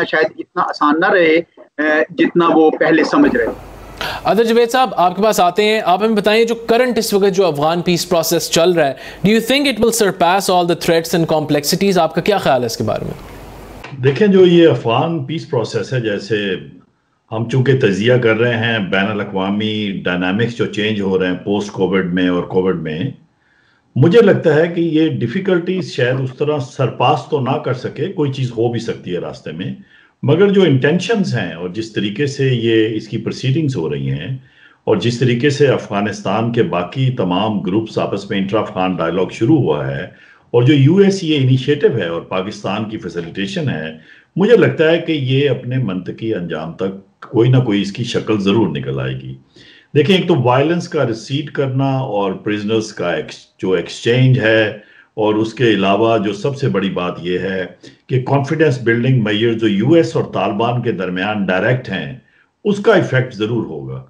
شاید اتنا آسان نہ رہے جتنا وہ پہلے سمجھ رہے. ادر جوید صاحب آپ کے پاس آتے ہیں, آپ ہمیں بتائیں جو کرنٹ اس وقت جو افغان پیس پروسیس چل رہا ہے, do you think it will surpass all the threats and complexities? آپ کا کیا خیال ہے اس کے بارے میں؟ دیکھیں جو یہ افغان پیس پروسیس ہے, جیسے ہم چونکہ تجزیہ کر رہے ہیں بین الاقوامی ڈائنامکس جو چینج ہو رہے ہیں پوسٹ کووڈ میں اور کووڈ میں, مجھے لگتا ہے کہ یہ ڈیفیکلٹیز شاید اس طرح سرپاس تو نہ کر سکے, کوئی چیز ہو بھی سکتی ہے راستے میں, مگر جو انٹینشنز ہیں اور جس طریقے سے یہ اس کی پروسیڈنگز ہو رہی ہیں اور جس طریقے سے افغانستان کے باقی تمام گروپس آپس میں انٹرا افغان ڈائلاگ شروع ہوا ہے, اور جو یو ایس یہ انیشیٹو ہے اور پاکستان کی فیسیلیٹیشن ہے, مجھے لگتا ہے کہ یہ اپنے منطقی انجام تک کوئی نہ کوئی اس کی شکل ضرور نکل آئے گی. دیکھیں ایک تو وائلنس کا ریسیڈ کرنا اور پرزنرز کا جو ایکسچینج ہے, اور اس کے علاوہ جو سب سے بڑی بات یہ ہے کہ کانفیڈنس بلڈنگ میئر جو یو ایس اور طالبان کے درمیان ڈائریکٹ ہیں, اس کا ایفیکٹ ضرور ہوگا.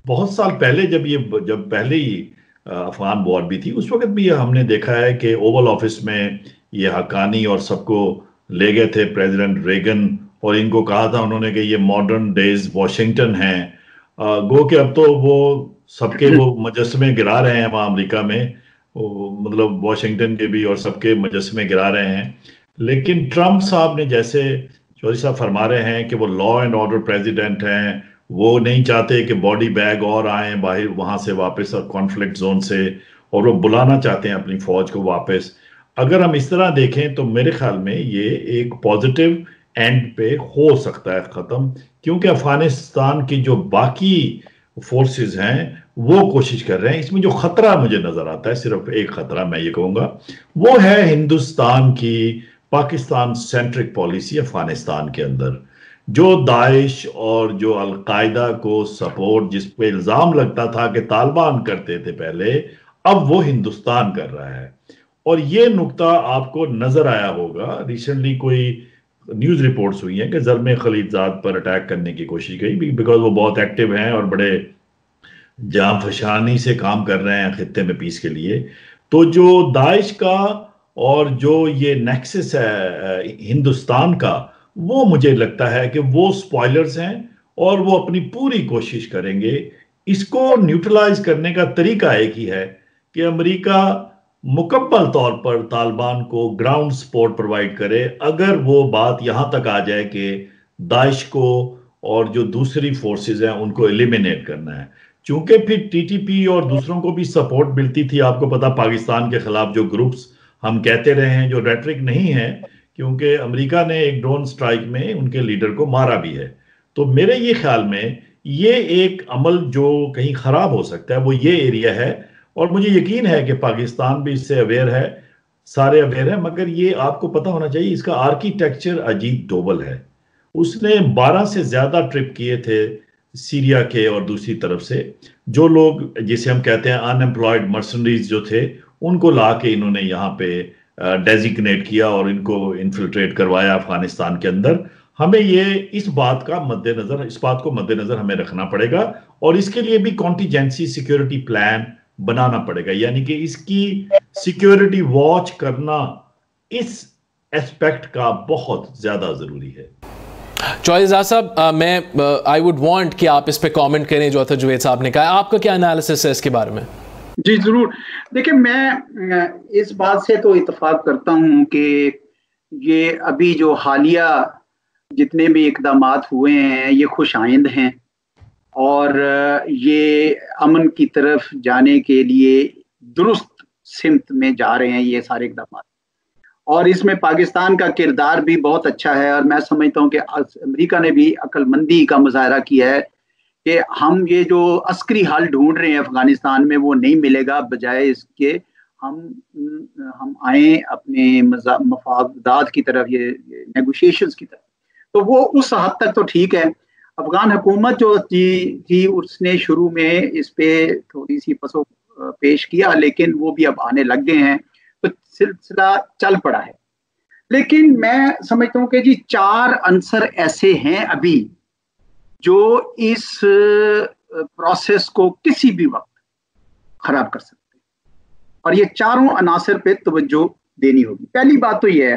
بہت سال پہلے جب پہلے ہی افغان وار بھی تھی, اس وقت بھی ہم نے دیکھا ہے کہ اوول آفس میں یہ حقانی اور سب کو لے گئے تھے پریزیڈنٹ ریگن, اور ان کو کہا تھا انہوں نے کہ یہ ماڈرن ڈیز واشنگٹن ہیں. گو کہ اب تو وہ سب کے وہ مجسمے گرا رہے ہیں وہاں امریکہ میں, مطلب واشنگٹن کے بھی اور سب کے مجسمے گرا رہے ہیں. لیکن ٹرمپ صاحب نے جیسے چودھری صاحب فرما رہے ہیں کہ وہ لا اینڈ آرڈر پریزیڈنٹ ہیں, وہ نہیں چاہتے کہ باڈی بیگ اور آئیں باہر وہاں سے واپس اور کانفلکٹ زون سے, اور وہ بلانا چاہتے ہیں اپنی فوج کو واپس. اگر ہم اس طرح دیکھیں تو میرے خیال میں یہ ایک پازیٹیو اینڈ پہ ہو سکتا ہے ختم, کیونکہ افغانستان کی جو باقی فورسز ہیں وہ کوشش کر رہے ہیں. اس میں جو خطرہ مجھے نظر آتا ہے, صرف ایک خطرہ میں یہ کہوں گا, وہ ہے ہندوستان کی پاکستان سینٹرک پالیسی افغانستان کے اندر. جو داعش اور جو القاعدہ کو سپورٹ جس پہ الزام لگتا تھا کہ طالبان کرتے تھے پہلے, اب وہ ہندوستان کر رہا ہے. اور یہ نقطہ آپ کو نظر آیا ہوگا, ریسنٹلی کوئی نیوز رپورٹس ہوئی ہیں کہ زلمے خلیلزاد پر اٹیک کرنے کی کوشش گئی, بیکاز وہ بہت ایکٹیو ہیں اور بڑے جاں فشانی سے کام کر رہے ہیں خطے میں پیس کے لیے. تو جو داعش کا اور جو یہ نیکسس ہے ہندوستان کا, وہ مجھے لگتا ہے کہ وہ سپوائلرز ہیں, اور وہ اپنی پوری کوشش کریں گے. اس کو نیوٹرلائز کرنے کا طریقہ ایک ہی ہے کہ امریکہ مکمل طور پر طالبان کو گراؤنڈ سپورٹ پرووائڈ کرے, اگر وہ بات یہاں تک آ جائے کہ داعش کو اور جو دوسری فورسز ہیں ان کو ایلیمینیٹ کرنا ہے. چونکہ پھر ٹی ٹی پی اور دوسروں کو بھی سپورٹ ملتی تھی, آپ کو پتا پاکستان کے خلاف جو گروپس ہم کہتے رہے ہیں جو ریٹرک نہیں ہے, کیونکہ امریکہ نے ایک ڈرون سٹرائک میں ان کے لیڈر کو مارا بھی ہے. تو میرے یہ خیال میں یہ ایک عمل جو کہیں خراب ہو سکتا ہے وہ یہ ایریا ہے, اور مجھے یقین ہے کہ پاکستان بھی اس سے اویئر ہے, سارے اویئر ہیں. مگر یہ آپ کو پتہ ہونا چاہیے اس کا آرکیٹیکچر عجیب ڈوبل ہے. اس نے 12 سے زیادہ ٹرپ کیے تھے سیریا کے, اور دوسری طرف سے جو لوگ جسے ہم کہتے ہیں ان ایمپلائڈ مرسنریز جو تھے, ان کو لا کے انہوں نے یہاں پہ ڈیزیگنیٹ کیا اور ان کو انفلٹریٹ کروایا افغانستان کے اندر. ہمیں یہ اس بات کو مد نظر ہمیں رکھنا پڑے گا, اور اس کے لیے بھی کانٹیجنسی سیکیورٹی پلان بنانا پڑے گا, یعنی کہ اس کی سیکیورٹی واچ کرنا اس ایسپیکٹ کا بہت زیادہ ضروری ہے. چوہدری اعجاز صاحب, میں آئی وڈ وانٹ کہ آپ اس پہ کامنٹ کریں جو اتھر جوید صاحب نے کہا, آپ کا کیا انالیسس ہے اس کے بارے میں؟ جی ضرور. دیکھیں میں اس بات سے تو اتفاق کرتا ہوں کہ یہ ابھی جو حالیہ جتنے بھی اقدامات ہوئے ہیں یہ خوش آئند ہیں, اور یہ امن کی طرف جانے کے لیے درست سمت میں جا رہے ہیں یہ سارے اقدامات. اور اس میں پاکستان کا کردار بھی بہت اچھا ہے, اور میں سمجھتا ہوں کہ امریکہ نے بھی عقل مندی کا مظاہرہ کیا ہے کہ ہم یہ جو عسکری حل ڈھونڈ رہے ہیں افغانستان میں وہ نہیں ملے گا, بجائے اس کے ہم آئیں اپنے مفادات کی طرف, یہ نیگوشیشنز کی طرف. تو وہ اس حد تک تو ٹھیک ہے. افغان حکومت جو تھی اس نے شروع میں اس پہ تھوڑی سی پسو پیش کیا, لیکن وہ بھی اب آنے لگ گئے ہیں, تو سلسلہ چل پڑا ہے. لیکن میں سمجھتا ہوں کہ جی 4 عنصر ایسے ہیں ابھی جو اس پروسیس کو کسی بھی وقت خراب کر سکتے ہیں, اور یہ چاروں عناصر پہ توجہ دینی ہوگی. پہلی بات تو یہ ہے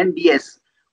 NDS,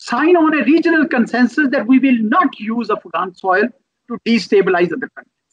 sign on a regional consensus that we will not use Afghan soil to destabilize other countries.